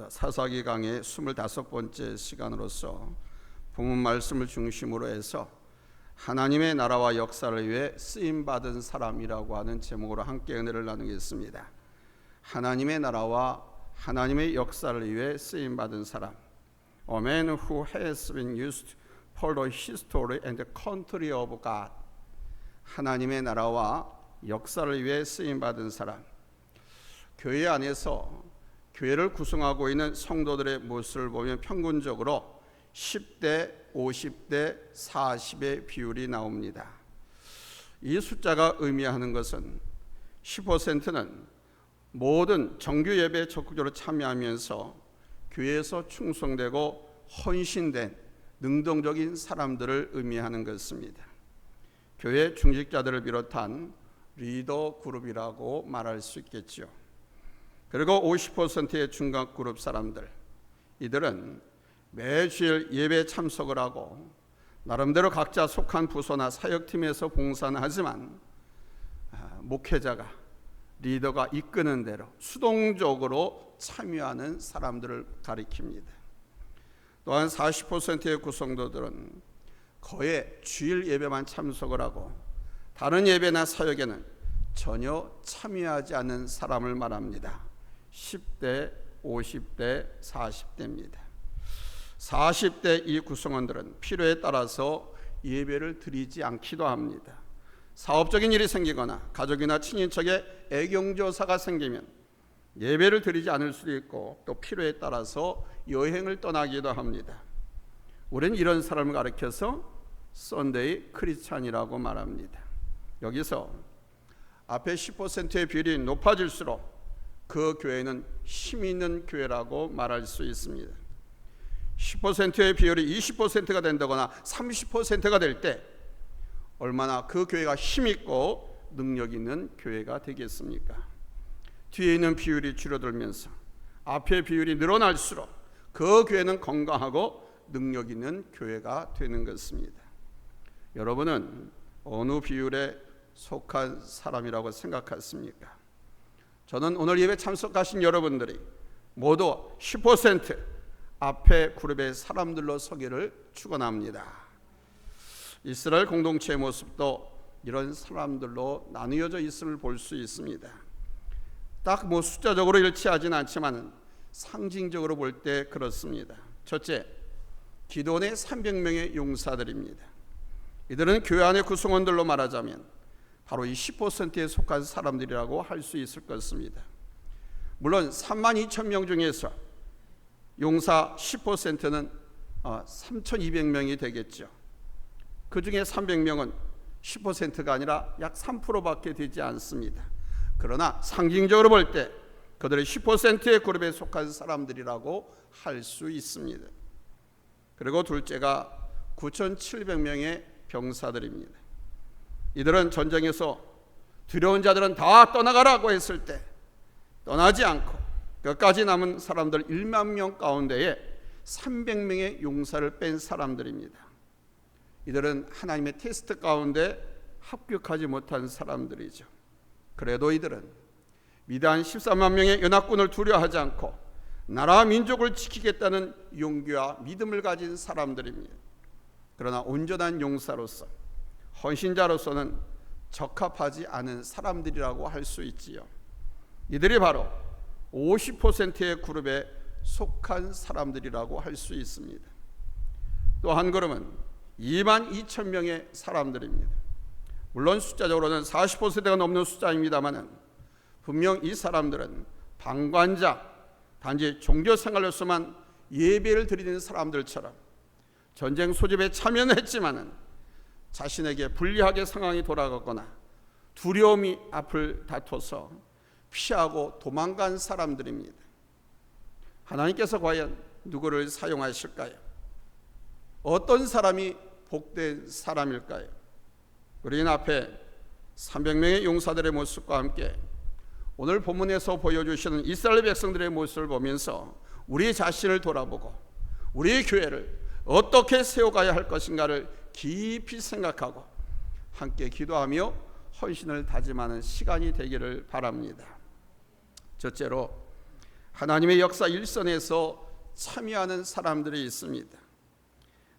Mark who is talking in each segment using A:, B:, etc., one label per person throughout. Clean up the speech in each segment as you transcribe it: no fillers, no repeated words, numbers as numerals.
A: 사사기 강의 25번째 시간으로서 본문 말씀을 중심으로 해서 하나님의 나라와 역사를 위해 쓰임받은 사람이라고 하는 제목으로 함께 은혜를 나누겠습니다. 하나님의 나라와 하나님의 역사를 위해 쓰임받은 사람. A man who has been used for the history and the country of God. 하나님의 나라와 역사를 위해 쓰임받은 사람. 교회 안에서 교회를 구성하고 있는 성도들의 모습을 보면 평균적으로 10대, 50대, 40의 비율이 나옵니다. 이 숫자가 의미하는 것은 10%는 모든 정규 예배에 적극적으로 참여하면서 교회에서 충성되고 헌신된 능동적인 사람들을 의미하는 것입니다. 교회 중직자들을 비롯한 리더 그룹이라고 말할 수 있겠죠. 그리고 50%의 중간 그룹 사람들, 이들은 매주일 예배에 참석을 하고 나름대로 각자 속한 부서나 사역팀에서 봉사는 하지만 목회자가, 리더가 이끄는 대로 수동적으로 참여하는 사람들을 가리킵니다. 또한 40%의 구성도들은 거의 주일 예배만 참석을 하고 다른 예배나 사역에는 전혀 참여하지 않는 사람을 말합니다. 10대, 50대, 40대입니다. 40대 이 구성원들은 필요에 따라서 예배를 드리지 않기도 합니다. 사업적인 일이 생기거나 가족이나 친인척의 애경조사가 생기면 예배를 드리지 않을 수도 있고 또 필요에 따라서 여행을 떠나기도 합니다. 우리는 이런 사람을 가리켜서 썬데이 크리스찬이라고 말합니다. 여기서 앞에 10%의 비율이 높아질수록 그 교회는 힘이 있는 교회라고 말할 수 있습니다. 10%의 비율이 20%가 된다거나 30%가 될 때 얼마나 그 교회가 힘 있고 능력 있는 교회가 되겠습니까? 뒤에 있는 비율이 줄어들면서 앞의 비율이 늘어날수록 그 교회는 건강하고 능력 있는 교회가 되는 것입니다. 여러분은 어느 비율에 속한 사람이라고 생각하십니까? 저는 오늘 예배 참석하신 여러분들이 모두 10% 앞에 그룹의 사람들로 서기를 축원합니다. 이스라엘 공동체의 모습도 이런 사람들로 나누어져 있음을 볼 수 있습니다. 딱 숫자적으로 일치하지는 않지만 상징적으로 볼 때 그렇습니다. 첫째, 기도원의 300명의 용사들입니다. 이들은 교회 안의 구성원들로 말하자면 바로 이 10%에 속한 사람들이라고 할 수 있을 것입니다. 물론 32,000명 중에서 용사 10%는 3,200명이 되겠죠. 그 중에 300명은 10%가 아니라 약 3%밖에 되지 않습니다. 그러나 상징적으로 볼 때 그들의 10%의 그룹에 속한 사람들이라고 할 수 있습니다. 그리고 둘째가 9,700명의 병사들입니다. 이들은 전쟁에서 두려운 자들은 다 떠나가라고 했을 때 떠나지 않고 끝까지 남은 사람들 1만 명 가운데에 300명의 용사를 뺀 사람들입니다. 이들은 하나님의 테스트 가운데 합격하지 못한 사람들이죠. 그래도 이들은 미대한 14만 명의 연합군을 두려워하지 않고 나라와 민족을 지키겠다는 용기와 믿음을 가진 사람들입니다. 그러나 온전한 용사로서 헌신자로서는 적합하지 않은 사람들이라고 할 수 있지요. 이들이 바로 50%의 그룹에 속한 사람들이라고 할 수 있습니다. 또 한 그룹은 22,000명의 사람들입니다. 물론 숫자적으로는 40%가 넘는 숫자입니다만 분명 이 사람들은 방관자, 단지 종교생활로서만 예배를 드리는 사람들처럼 전쟁 소집에 참여는 했지만 자신에게 불리하게 상황이 돌아가거나 두려움이 앞을 다퉈서 피하고 도망간 사람들입니다. 하나님께서 과연 누구를 사용하실까요? 어떤 사람이 복된 사람일까요? 우리는 앞에 300명의 용사들의 모습과 함께 오늘 본문에서 보여주시는 이스라엘 백성들의 모습을 보면서 우리 자신을 돌아보고 우리 교회를 어떻게 세워가야 할 것인가를 깊이 생각하고 함께 기도하며 헌신을 다짐하는 시간이 되기를 바랍니다. 첫째로 하나님의 역사 일선에서 참여하는 사람들이 있습니다.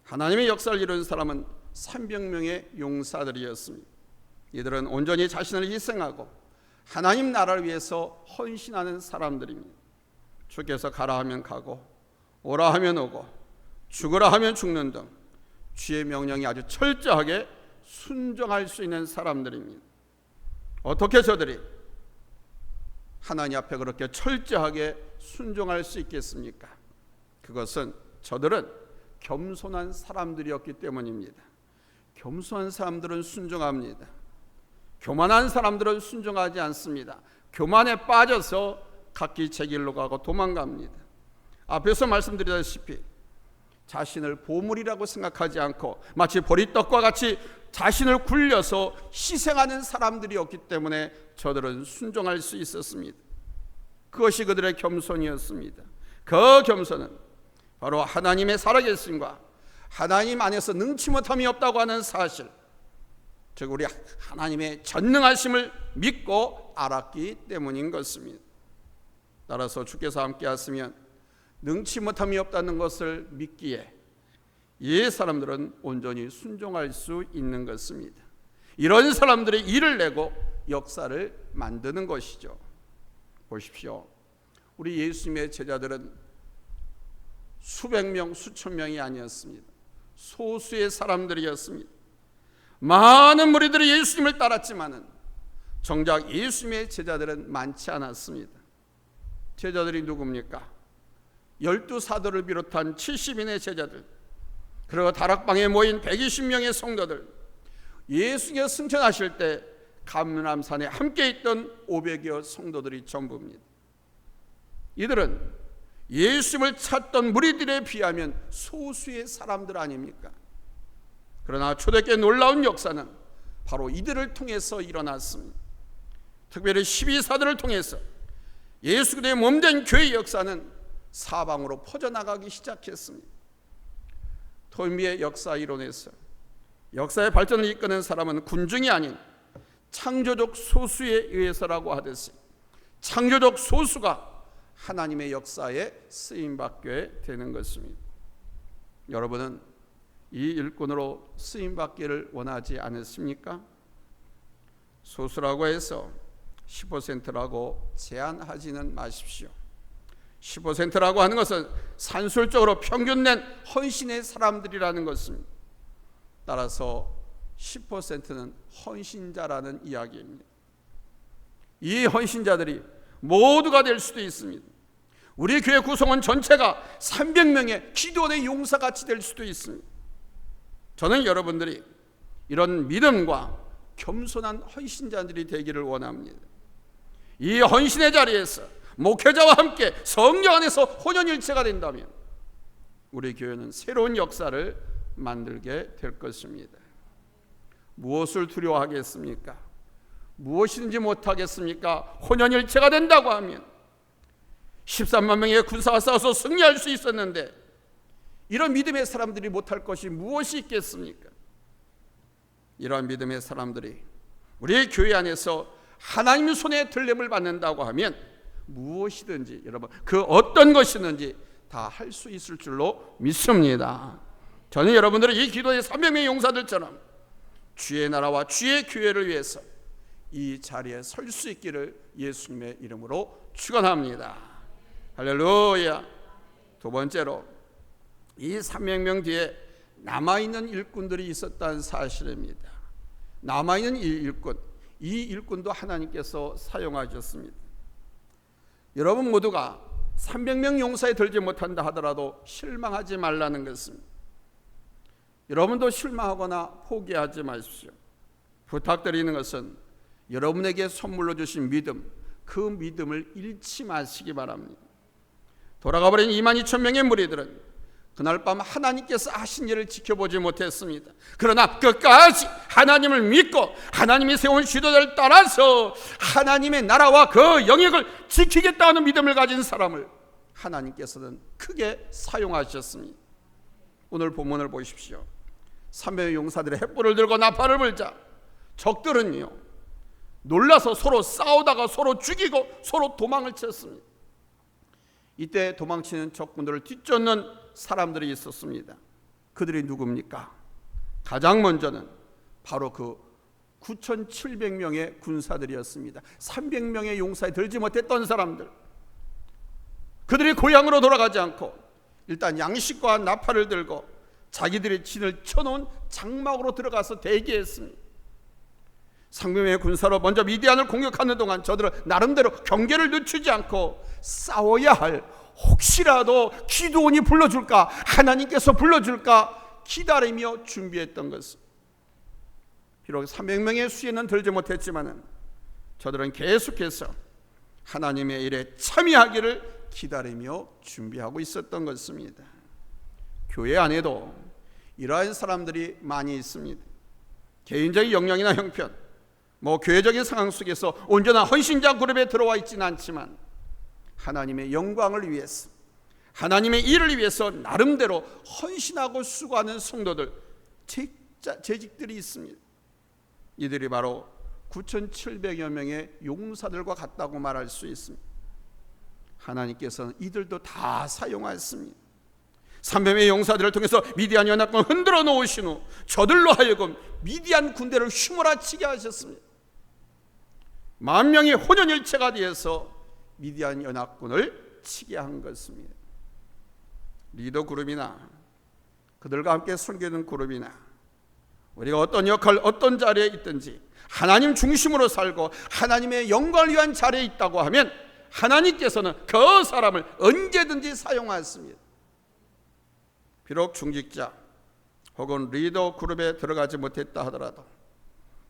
A: 하나님의 역사를 이룬 사람은 300명의 용사들이었습니다. 이들은 온전히 자신을 희생하고 하나님 나라를 위해서 헌신하는 사람들입니다. 주께서 가라 하면 가고 오라 하면 오고 죽으라 하면 죽는 등 주의 명령이 아주 철저하게 순종할 수 있는 사람들입니다. 어떻게 저들이 하나님 앞에 그렇게 철저하게 순종할 수 있겠습니까? 그것은 저들은 겸손한 사람들이었기 때문입니다. 겸손한 사람들은 순종합니다. 교만한 사람들은 순종하지 않습니다. 교만에 빠져서 각기 제 길로 가고 도망갑니다. 앞에서 말씀드렸다시피 자신을 보물이라고 생각하지 않고 마치 보리떡과 같이 자신을 굴려서 희생하는 사람들이었기 때문에 저들은 순종할 수 있었습니다. 그것이 그들의 겸손이었습니다. 그 겸손은 바로 하나님의 살아계심과 하나님 안에서 능치 못함이 없다고 하는 사실, 즉 우리 하나님의 전능하심을 믿고 알았기 때문인 것입니다. 따라서 주께서 함께 하시면 능치 못함이 없다는 것을 믿기에 이 사람들은 온전히 순종할 수 있는 것입니다. 이런 사람들의 일을 내고 역사를 만드는 것이죠. 보십시오. 우리 예수님의 제자들은 수백 명, 수천 명이 아니었습니다. 소수의 사람들이었습니다. 많은 무리들이 예수님을 따랐지만은 정작 예수님의 제자들은 많지 않았습니다. 제자들이 누굽니까? 12사도를 비롯한 70인의 제자들, 그리고 다락방에 모인 120명의 성도들, 예수께서 승천하실 때 감람산에 함께 있던 500여 성도들이 전부입니다. 이들은 예수님을 찾던 무리들에 비하면 소수의 사람들 아닙니까? 그러나 초대교회 놀라운 역사는 바로 이들을 통해서 일어났습니다. 특별히 12사도를 통해서 예수 그리스도의 몸된 교회의 역사는 사방으로 퍼져나가기 시작했습니다. 토미의 역사 이론에서 역사의 발전을 이끄는 사람은 군중이 아닌 창조적 소수에 의해서라고 하듯이 창조적 소수가 하나님의 역사에 쓰임받게 되는 것입니다. 여러분은 이 일꾼으로 쓰임받기를 원하지 않으십니까? 소수라고 해서 10%라고 제한하지는 마십시오. 15%라고 하는 것은 산술적으로 평균된 헌신의 사람들이라는 것입니다. 따라서 10%는 헌신자라는 이야기입니다. 이 헌신자들이 모두가 될 수도 있습니다. 우리 교회 구성원 전체가 300명의 기도원의 용사같이 될 수도 있습니다. 저는 여러분들이 이런 믿음과 겸손한 헌신자들이 되기를 원합니다. 이 헌신의 자리에서 목회자와 함께 성령 안에서 혼연일체가 된다면 우리 교회는 새로운 역사를 만들게 될 것입니다. 무엇을 두려워하겠습니까? 무엇이든지 못하겠습니까? 혼연일체가 된다고 하면 13만 명의 군사와 싸워서 승리할 수 있었는데 이런 믿음의 사람들이 못할 것이 무엇이 있겠습니까? 이러한 믿음의 사람들이 우리 교회 안에서 하나님의 손에 들림을 받는다고 하면 무엇이든지 여러분 그 어떤 것이든지 다 할 수 있을 줄로 믿습니다. 저는 여러분들은 이 기도의 300명의 용사들처럼 주의 나라와 주의 교회를 위해서 이 자리에 설 수 있기를 예수님의 이름으로 축원합니다. 할렐루야. 두 번째로 이 300명 뒤에 남아있는 일꾼들이 있었다는 사실입니다. 남아있는 이 일꾼도 하나님께서 사용하셨습니다. 여러분 모두가 300명 용사에 들지 못한다 하더라도 실망하지 말라는 것입니다. 여러분도 실망하거나 포기하지 마십시오. 부탁드리는 것은 여러분에게 선물로 주신 믿음, 그 믿음을 잃지 마시기 바랍니다. 돌아가버린 22,000명의 무리들은 그날 밤 하나님께서 하신 일을 지켜보지 못했습니다. 그러나 끝까지 하나님을 믿고 하나님이 세운 지도자를 따라서 하나님의 나라와 그 영역을 지키겠다는 믿음을 가진 사람을 하나님께서는 크게 사용하셨습니다. 오늘 본문을 보십시오. 300의 용사들의 횃불을 들고 나팔을 불자 적들은요 놀라서 서로 싸우다가 서로 죽이고 서로 도망을 쳤습니다. 이때 도망치는 적군들을 뒤쫓는 사람들이 있었습니다. 그들이 누굽니까? 가장 먼저는 바로 그 9,700명의 군사들이었습니다. 300명의 용사에 들지 못했던 사람들, 그들이 고향으로 돌아가지 않고 일단 양식과 나팔을 들고 자기들의 진을 쳐놓은 장막으로 들어가서 대기했습니다. 300명의 군사로 먼저 미디안을 공격하는 동안 저들은 나름대로 경계를 늦추지 않고 싸워야 할, 혹시라도 기드온이 불러줄까, 하나님께서 불러줄까 기다리며 준비했던 것입니다. 비록 300명의 수에는 들지 못했지만 저들은 계속해서 하나님의 일에 참여하기를 기다리며 준비하고 있었던 것입니다. 교회 안에도 이러한 사람들이 많이 있습니다. 개인적인 역량이나 형편, 교회적인 상황 속에서 온전한 헌신자 그룹에 들어와 있지는 않지만 하나님의 영광을 위해서, 하나님의 일을 위해서 나름대로 헌신하고 수고하는 성도들, 재직들이 있습니다. 이들이 바로 9,700여 명의 용사들과 같다고 말할 수 있습니다. 하나님께서는 이들도 다 사용하였습니다. 300명의 용사들을 통해서 미디안 연합군을 흔들어 놓으신 후 저들로 하여금 미디안 군대를 휘몰아치게 하셨습니다. 10,000명이 혼연일체가 되어서 미디안 연합군을 치게 한 것입니다. 리더 그룹이나 그들과 함께 섬기는 그룹이나 우리가 어떤 역할, 어떤 자리에 있든지 하나님 중심으로 살고 하나님의 영광을 위한 자리에 있다고 하면 하나님께서는 그 사람을 언제든지 사용하였습니다. 비록 중직자 혹은 리더 그룹에 들어가지 못했다 하더라도,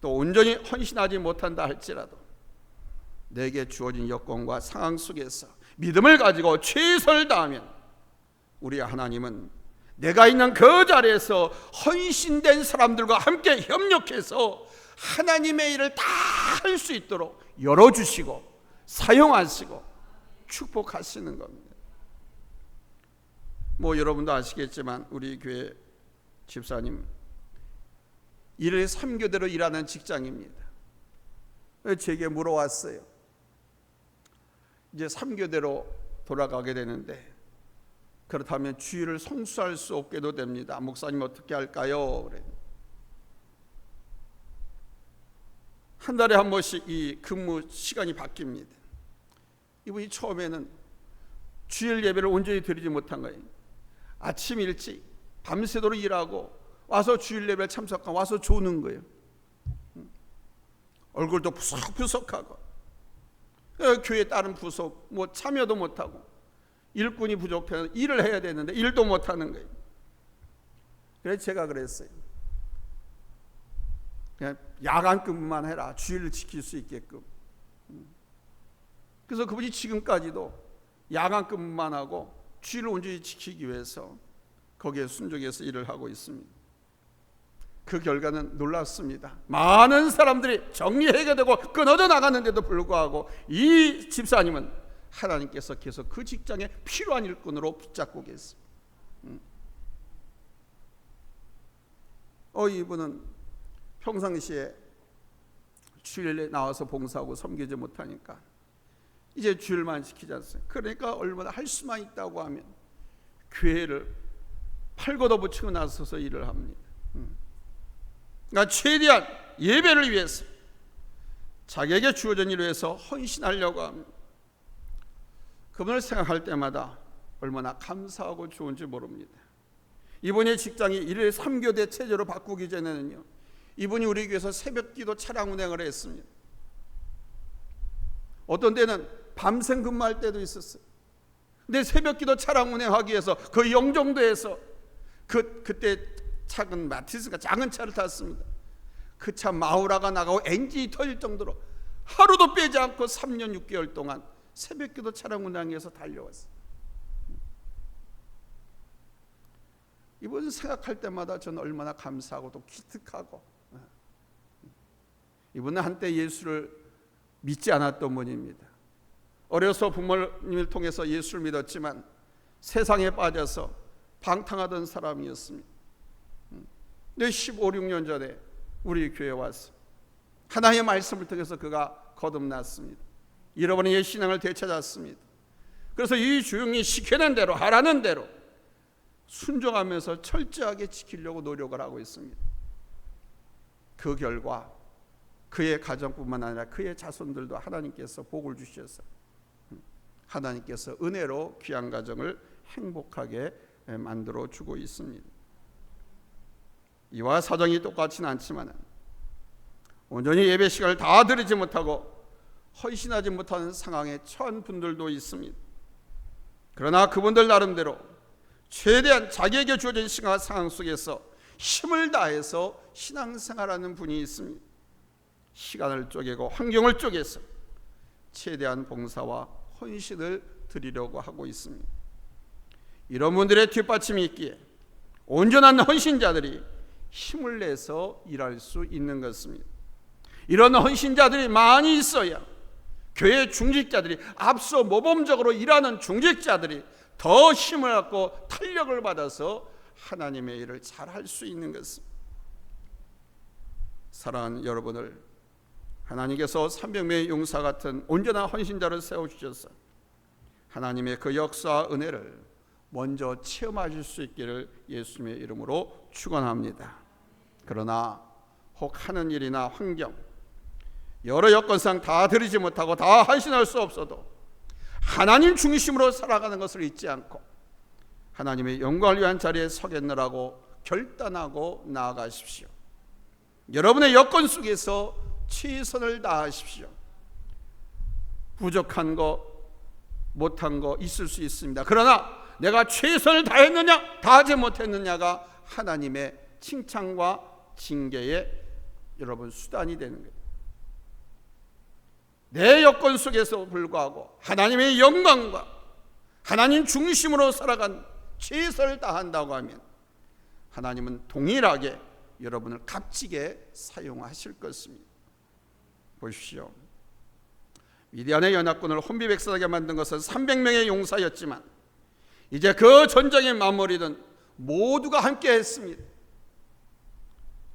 A: 또 온전히 헌신하지 못한다 할지라도 내게 주어진 여건과 상황 속에서 믿음을 가지고 최선을 다하면 우리 하나님은 내가 있는 그 자리에서 헌신된 사람들과 함께 협력해서 하나님의 일을 다 할 수 있도록 열어주시고 사용하시고 축복하시는 겁니다. 여러분도 아시겠지만 우리 교회 집사님 일을 3교대로 일하는 직장입니다. 제게 물어왔어요. 이제 3교대로 돌아가게 되는데 그렇다면 주일을 성수할 수 없게도 됩니다. 목사님 어떻게 할까요? 그래. 한 달에 한 번씩 이 근무 시간이 바뀝니다. 이분이 처음에는 주일 예배를 온전히 드리지 못한 거예요. 아침 일찍 밤새도록 일하고 와서 주일 예배를 참석하고 와서 조는 거예요. 얼굴도 푸석푸석하고 교회 다른 부속 참여도 못하고 일꾼이 부족해서 일을 해야 되는데 일도 못하는 거예요. 그래서 제가 그랬어요. 그냥 야간 근무만 해라, 주일을 지킬 수 있게끔. 그래서 그분이 지금까지도 야간 근무만 하고 주일을 온전히 지키기 위해서 거기에 순종해서 일을 하고 있습니다. 그 결과는 놀랍습니다. 많은 사람들이 정리해야 되고 끊어져 나가는데도 불구하고 이 집사님은 하나님께서 계속 그 직장에 필요한 일꾼으로 붙잡고 계십니다. 이분은 평상시에 주일에 나와서 봉사하고 섬기지 못하니까 이제 주일만 지키지 않습니까? 그러니까 얼마나 할 수만 있다고 하면 교회를 팔고도 붙이고 나서서 일을 합니다. 그러니까 최대한 예배를 위해서 자기에게 주어진 일을 위해서 헌신하려고 합니다. 그분을 생각할 때마다 얼마나 감사하고 좋은지 모릅니다. 이분의 직장이 일일 3교대 체제로 바꾸기 전에는요, 이분이 우리 교회에서 새벽기도 차량 운행을 했습니다. 어떤 때는 밤샘 근무할 때도 있었어요. 근데 새벽기도 차량 운행하기 위해서 그 영종도에서 그때 작은 마티즈가 작은 차를 탔습니다. 그 차 마우라가 나가고 엔진이 터질 정도로 하루도 빼지 않고 3년 6개월 동안 새벽기도 차량 운행해서 달려왔어요. 이분 생각할 때마다 저는 얼마나 감사하고 또 기특하고, 이분은 한때 예수를 믿지 않았던 분입니다. 어려서 부모님을 통해서 예수를 믿었지만 세상에 빠져서 방탕하던 사람이었습니다. 근데 15, 16년 전에 우리 교회에 와서 하나님의 말씀을 통해서 그가 거듭났습니다. 잃어버린 옛 신앙을 되찾았습니다. 그래서 이 주인이 시키는 대로 하라는 대로 순종하면서 철저하게 지키려고 노력을 하고 있습니다. 그 결과 그의 가정뿐만 아니라 그의 자손들도 하나님께서 복을 주셔서 하나님께서 은혜로 귀한 가정을 행복하게 만들어 주고 있습니다. 이와 사정이 똑같지는 않지만 온전히 예배 시간을 다 드리지 못하고 헌신하지 못하는 상황에 처한 분들도 있습니다. 그러나 그분들 나름대로 최대한 자기에게 주어진 상황 속에서 힘을 다해서 신앙생활하는 분이 있습니다. 시간을 쪼개고 환경을 쪼개서 최대한 봉사와 헌신을 드리려고 하고 있습니다. 이런 분들의 뒷받침이 있기에 온전한 헌신자들이 힘을 내서 일할 수 있는 것입니다. 이런 헌신자들이 많이 있어야 교회 중직자들이 앞서 모범적으로 일하는 중직자들이 더 힘을 갖고 탄력을 받아서 하나님의 일을 잘할 수 있는 것입니다. 사랑하는 여러분을 하나님께서 300명의 용사 같은 온전한 헌신자를 세워주셔서 하나님의 그 역사와 은혜를 먼저 체험하실 수 있기를 예수님의 이름으로 축원합니다. 그러나 혹 하는 일이나 환경 여러 여건상 다 드리지 못하고 다 헌신할 수 없어도 하나님 중심으로 살아가는 것을 잊지 않고 하나님의 영광을 위한 자리에 서겠느라고 결단하고 나아가십시오. 여러분의 여건 속에서 최선을 다하십시오. 부족한 거 못한 거 있을 수 있습니다. 그러나 내가 최선을 다했느냐 다하지 못했느냐가 하나님의 칭찬과 징계의 여러분 수단이 되는 거예요. 내 여건 속에서 불구하고 하나님의 영광과 하나님 중심으로 살아간 최선을 다한다고 하면 하나님은 동일하게 여러분을 값지게 사용하실 것입니다. 보십시오. 미디안의 연합군을 혼비백산하게 만든 것은 300명의 용사였지만 이제 그 전쟁의 마무리는 모두가 함께 했습니다.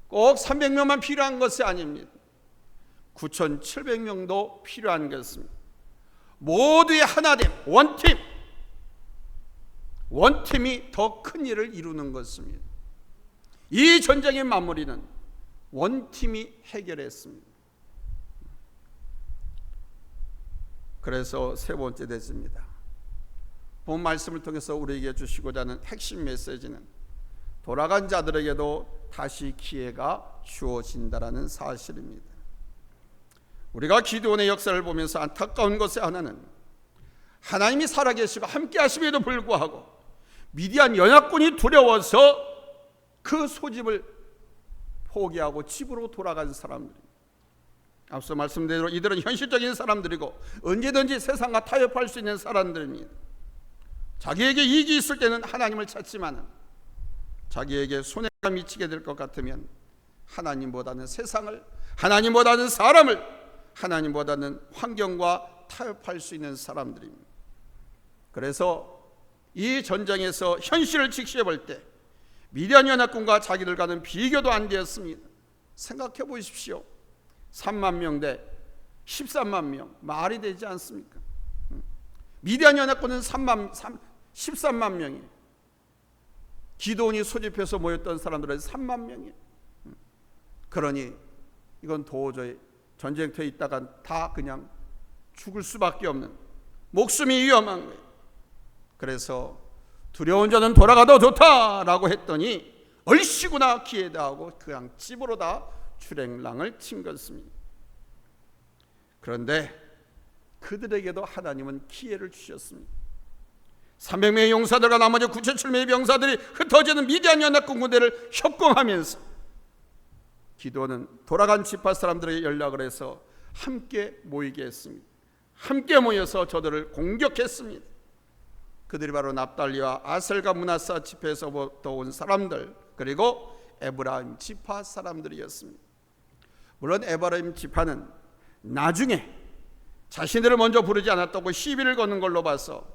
A: 꼭 300명만 필요한 것이 아닙니다. 9,700명도 필요한 것입니다. 모두의 하나됨, 원팀이 더 큰 일을 이루는 것입니다. 이 전쟁의 마무리는 원팀이 해결했습니다. 그래서 세 번째 대지입니다. 본 말씀을 통해서 우리에게 주시고자 하는 핵심 메시지는 돌아간 자들에게도 다시 기회가 주어진다라는 사실입니다. 우리가 기드온의 역사를 보면서 안타까운 것의 하나는 하나님이 살아계시고 함께 하심에도 불구하고 미디안 연합군이 두려워서 그 소집을 포기하고 집으로 돌아간 사람들입니다. 앞서 말씀드린 대로 이들은 현실적인 사람들이고 언제든지 세상과 타협할 수 있는 사람들입니다. 자기에게 이익이 있을 때는 하나님을 찾지만 자기에게 손해가 미치게 될 것 같으면 하나님보다는 세상을, 하나님보다는 사람을, 하나님보다는 환경과 타협할 수 있는 사람들입니다. 그래서 이 전쟁에서 현실을 직시해 볼 때 미디안 연합군과 자기들과는 비교도 안 되었습니다. 생각해 보십시오. 3만 명 대 13만 명, 말이 되지 않습니까? 미디안 연합군은 13만 명이에요. 기드온이 소집해서 모였던 사람들은 3만 명이에요. 그러니 이건 도저히 전쟁터에 있다가 다 그냥 죽을 수밖에 없는, 목숨이 위험한 거예요. 그래서 두려운 자는 돌아가도 좋다라고 했더니 얼씨구나 기회다 하고 그냥 집으로 다 출행랑을 친 것입니다. 그런데 그들에게도 하나님은 기회를 주셨습니다. 300명의 용사들과 나머지 9,700명의 병사들이 흩어지는 미디안 연합군 군대를 협공하면서 기드온은 돌아간 지파 사람들에게 연락을 해서 함께 모이게 했습니다. 함께 모여서 저들을 공격했습니다. 그들이 바로 납달리와 아셀과 므낫사 지파에서부터 온 사람들, 그리고 에브라임 지파 사람들이었습니다. 물론 에브라임 지파는 나중에 자신들을 먼저 부르지 않았다고 시비를 거는 걸로 봐서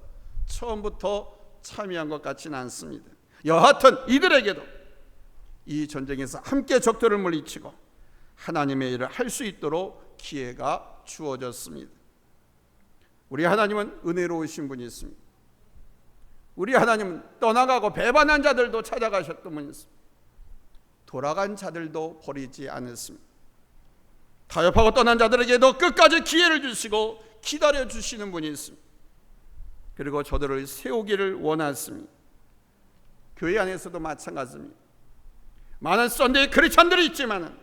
A: 처음부터 참여한 것 같지는 않습니다. 여하튼 이들에게도 이 전쟁에서 함께 적들을 물리치고 하나님의 일을 할 수 있도록 기회가 주어졌습니다. 우리 하나님은 은혜로우신 분이 있습니다. 우리 하나님은 떠나가고 배반한 자들도 찾아가셨던 분이 있습니다. 돌아간 자들도 버리지 않았습니다. 타협하고 떠난 자들에게도 끝까지 기회를 주시고 기다려 주시는 분이 있습니다. 그리고 저들을 세우기를 원하십니다. 교회 안에서도 마찬가지입니다. 많은 썬데이 크리스천들이 있지만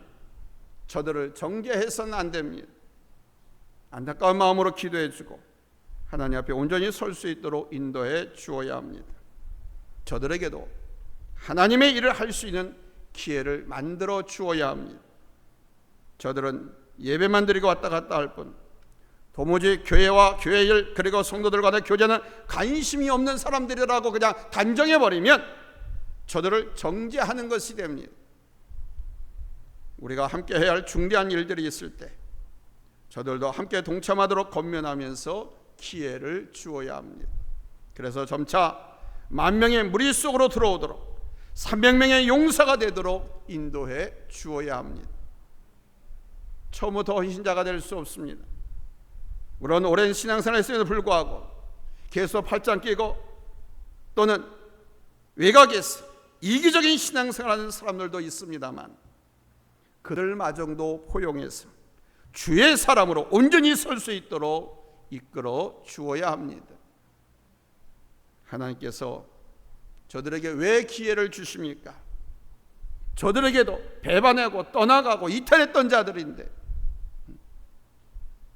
A: 저들을 정죄해서는 안 됩니다. 안타까운 마음으로 기도해 주고 하나님 앞에 온전히 설 수 있도록 인도해 주어야 합니다. 저들에게도 하나님의 일을 할 수 있는 기회를 만들어 주어야 합니다. 저들은 예배만 드리고 왔다 갔다 할 뿐 도무지 교회와 교회 일 그리고 성도들과의 교제는 관심이 없는 사람들이라고 그냥 단정해버리면 저들을 정죄하는 것이 됩니다. 우리가 함께 해야 할 중대한 일들이 있을 때 저들도 함께 동참하도록 권면하면서 기회를 주어야 합니다. 그래서 점차 10,000명의 무리 속으로 들어오도록 300명의 용사가 되도록 인도해 주어야 합니다. 처음부터 헌신자가 될 수 없습니다. 물론 오랜 신앙생활을 했음에도 불구하고 계속 팔짱 끼고 또는 외곽에서 이기적인 신앙생활하는 사람들도 있습니다만 그들마저도 포용해서 주의 사람으로 온전히 설 수 있도록 이끌어 주어야 합니다. 하나님께서 저들에게 왜 기회를 주십니까? 저들에게도 배반하고 떠나가고 이탈했던 자들인데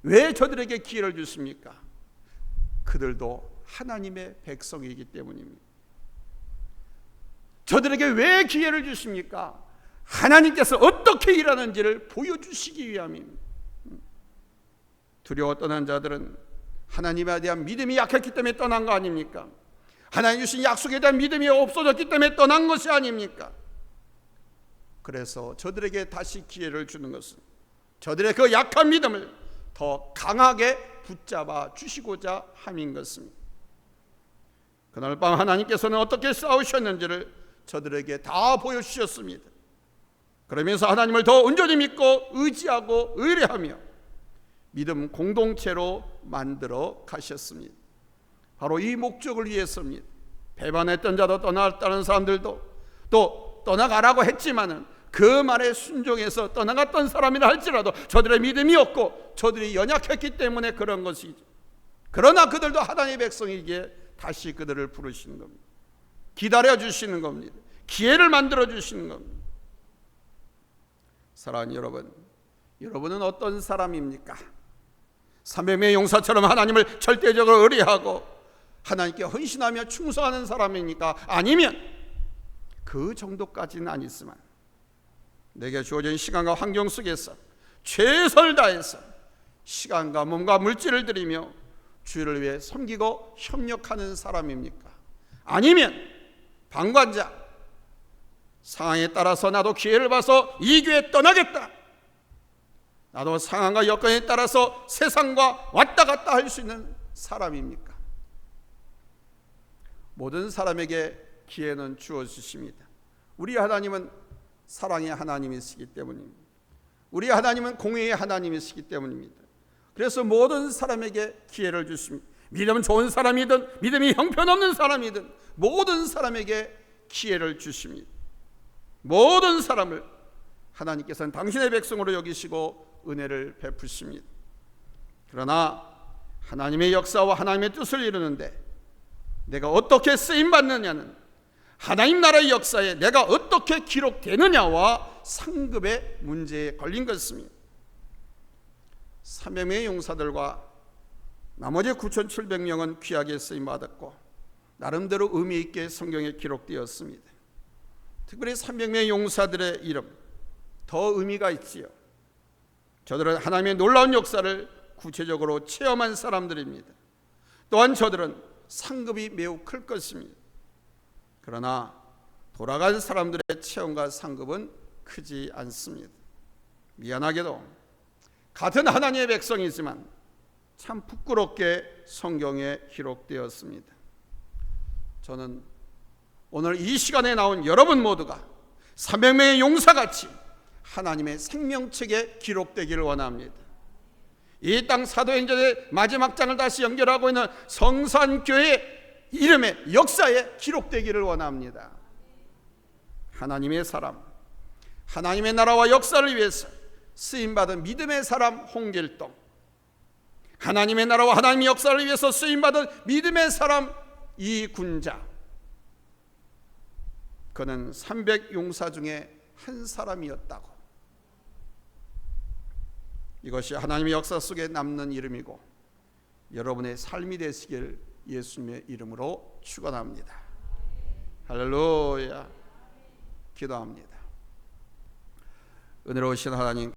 A: 왜 저들에게 기회를 주십니까? 그들도 하나님의 백성이기 때문입니다. 저들에게 왜 기회를 주십니까? 하나님께서 어떻게 일하는지를 보여주시기 위함입니다. 두려워 떠난 자들은 하나님에 대한 믿음이 약했기 때문에 떠난 거 아닙니까? 하나님 주신 약속에 대한 믿음이 없어졌기 때문에 떠난 것이 아닙니까? 그래서 저들에게 다시 기회를 주는 것은 저들의 그 약한 믿음을 더 강하게 붙잡아 주시고자 함인 것입니다. 그날 밤 하나님께서는 어떻게 싸우셨는지를 저들에게 다 보여주셨습니다. 그러면서 하나님을 더 온전히 믿고 의지하고 의뢰하며 믿음 공동체로 만들어 가셨습니다. 바로 이 목적을 위해서입니다. 배반했던 자도 떠나갔다는 사람들도 또 떠나가라고 했지만은 그 말에 순종해서 떠나갔던 사람이라 할지라도 저들의 믿음이 없고 저들이 연약했기 때문에 그런 것이죠. 그러나 그들도 하나님의 백성이기에 다시 그들을 부르시는 겁니다. 기다려 주시는 겁니다. 기회를 만들어 주시는 겁니다. 사랑하는 여러분, 여러분은 어떤 사람입니까? 300명의 용사처럼 하나님을 절대적으로 의뢰하고 하나님께 헌신하며 충성하는 사람입니까? 아니면 그 정도까지는 아니지만 내게 주어진 시간과 환경 속에서 최선을 다해서 시간과 몸과 물질을 들이며 주를 위해 섬기고 협력하는 사람입니까? 아니면 방관자, 상황에 따라서 나도 기회를 봐서 이 교회 떠나겠다, 나도 상황과 여건에 따라서 세상과 왔다 갔다 할 수 있는 사람입니까? 모든 사람에게 기회는 주어주십니다. 우리 하나님은 사랑의 하나님이시기 때문입니다. 우리 하나님은 공의의 하나님이시기 때문입니다. 그래서 모든 사람에게 기회를 주십니다. 믿음 좋은 사람이든 믿음이 형편없는 사람이든 모든 사람에게 기회를 주십니다. 모든 사람을 하나님께서는 당신의 백성으로 여기시고 은혜를 베푸십니다. 그러나 하나님의 역사와 하나님의 뜻을 이루는데 내가 어떻게 쓰임받느냐는 하나님 나라의 역사에 내가 어떻게 기록되느냐와 상급의 문제에 걸린 것입니다. 300명의 용사들과 나머지 9,700명은 귀하게 쓰임받았고 나름대로 의미 있게 성경에 기록되었습니다. 특별히 300명의 용사들의 이름 더 의미가 있지요. 저들은 하나님의 놀라운 역사를 구체적으로 체험한 사람들입니다. 또한 저들은 상급이 매우 클 것입니다. 그러나 돌아간 사람들의 체험과 상급은 크지 않습니다. 미안하게도 같은 하나님의 백성이지만 참 부끄럽게 성경에 기록되었습니다. 저는 오늘 이 시간에 나온 여러분 모두가 300명의 용사같이 하나님의 생명책에 기록되기를 원합니다. 이 땅 사도행전의 마지막 장을 다시 연결하고 있는 성산교회 이름의 역사에 기록되기를 원합니다. 하나님의 사람, 하나님의 나라와 역사를 위해서 쓰임받은 믿음의 사람 홍길동, 하나님의 나라와 하나님의 역사를 위해서 쓰임받은 믿음의 사람 이군자. 그는 300용사 중에 한 사람이었다고. 이것이 하나님의 역사 속에 남는 이름이고 여러분의 삶이 되시길 예수님의 이름으로 축원합니다. 할렐루야. 기도합니다. 은혜로우신 하나님,